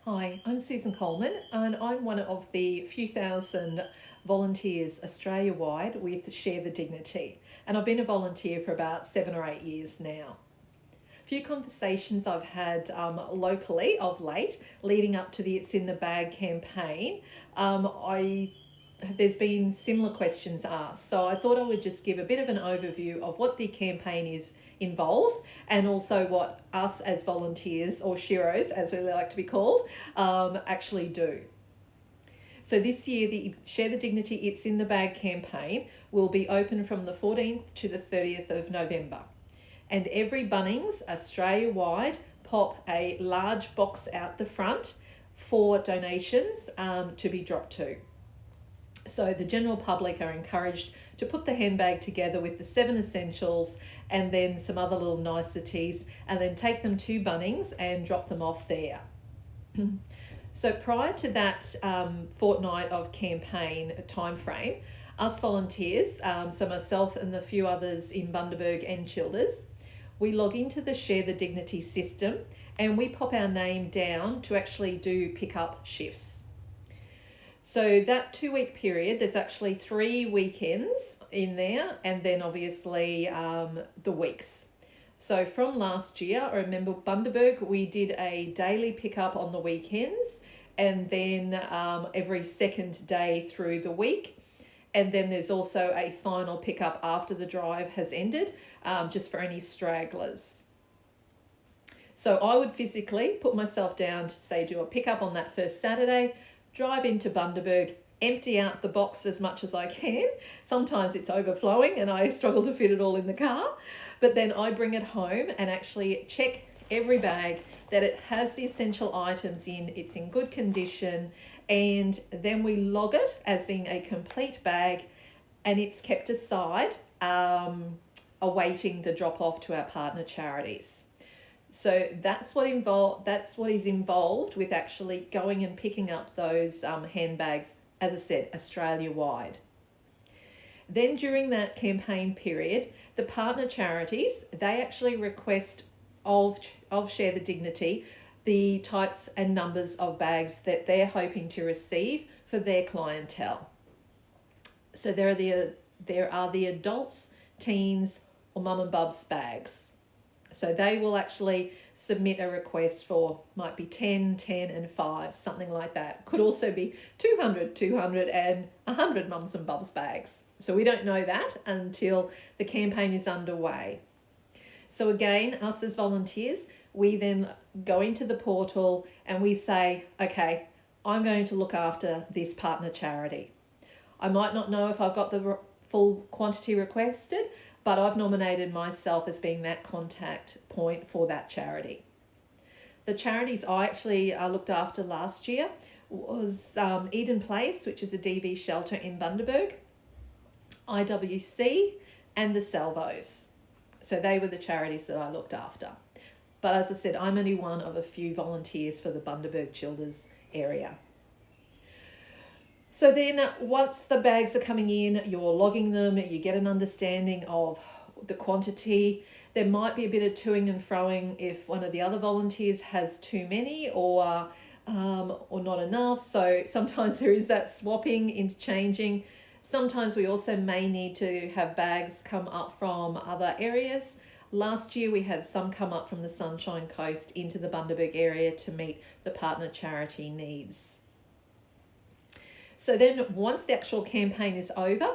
Hi, I'm Susan Coleman, and I'm one of the few thousand volunteers Australia-wide with Share the Dignity. And I've been a volunteer for about 7 or 8 years now. A few conversations I've had locally of late, leading up to the It's in the Bag campaign, I there's been similar questions asked. So I thought I would just give a bit of an overview of what the campaign involves, and also what us as volunteers, or sheros as we like to be called, actually do. So this year, the Share the Dignity It's in the Bag campaign will be open from the 14th to the 30th of November. And every Bunnings Australia-wide pop a large box out the front for donations to be dropped to. So the general public are encouraged to put the handbag together with the 7 essentials and then some other little niceties, and then take them to Bunnings and drop them off there. So prior to that fortnight of campaign time frame, us volunteers, so myself and the few others in Bundaberg and Childers, we log into the Share the Dignity system and we pop our name down to actually do pick-up shifts. So that 2 week period, there's actually 3 weekends in there, and then obviously the weeks. So from last year, I remember Bundaberg, we did a daily pickup on the weekends, and then every second day through the week. And then there's also a final pickup after the drive has ended, just for any stragglers. So I would physically put myself down to say do a pickup on that first Saturday, drive into Bundaberg, empty out the box as much as I can. Sometimes it's overflowing and I struggle to fit it all in the car. But then I bring it home and actually check every bag that it has the essential items in, it's in good condition, and then we log it as being a complete bag, and it's kept aside awaiting the drop off to our partner charities. So that's what is involved with actually going and picking up those handbags, as I said, Australia-wide. Then during that campaign period, the partner charities, they actually request of Share the Dignity the types and numbers of bags that they're hoping to receive for their clientele. So there are the adults, teens, or mum and bubs bags. So they will actually submit a request for, might be 10, 10 and 5, something like that. Could also be 200, 200 and 100 mums and bubs bags. So we don't know that until the campaign is underway. So again, us as volunteers, we then go into the portal and we say, okay, I'm going to look after this partner charity. I might not know if I've got the full quantity requested, but I've nominated myself as being that contact point for that charity. The charities I actually looked after last year was Eden Place, which is a DV shelter in Bundaberg, IWC, and the Salvos. So they were the charities that I looked after. But as I said, I'm only one of a few volunteers for the Bundaberg Childers area. So then once the bags are coming in, you're logging them, you get an understanding of the quantity. There might be a bit of toing and froing if one of the other volunteers has too many or not enough. So sometimes there is that swapping, interchanging. Sometimes we also may need to have bags come up from other areas. Last year we had some come up from the Sunshine Coast into the Bundaberg area to meet the partner charity needs. So then once the actual campaign is over,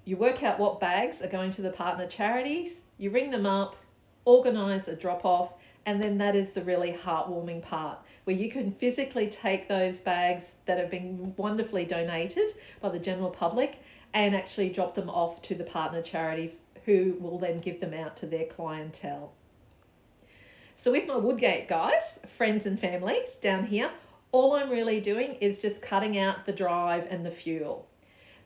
you work out what bags are going to the partner charities, you ring them up, organise a drop-off, and then that is the really heartwarming part, where you can physically take those bags that have been wonderfully donated by the general public and actually drop them off to the partner charities, who will then give them out to their clientele. So with my Woodgate guys, friends and families down here, all I'm really doing is just cutting out the drive and the fuel.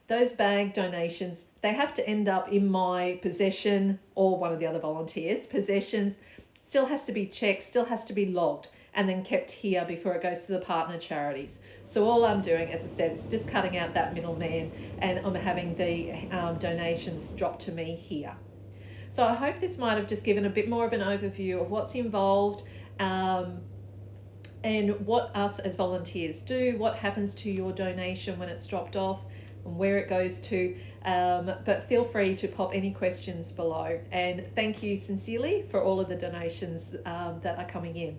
Those bag donations, they have to end up in my possession or one of the other volunteers' possessions. Still has to be checked, still has to be logged, and then kept here before it goes to the partner charities. So all I'm doing, as I said, is just cutting out that middleman, and I'm having the donations dropped to me here. So I hope this might have just given a bit more of an overview of what's involved, and what us as volunteers do, what happens to your donation when it's dropped off, and where it goes to. But feel free to pop any questions below. And thank you sincerely for all of the donations that are coming in.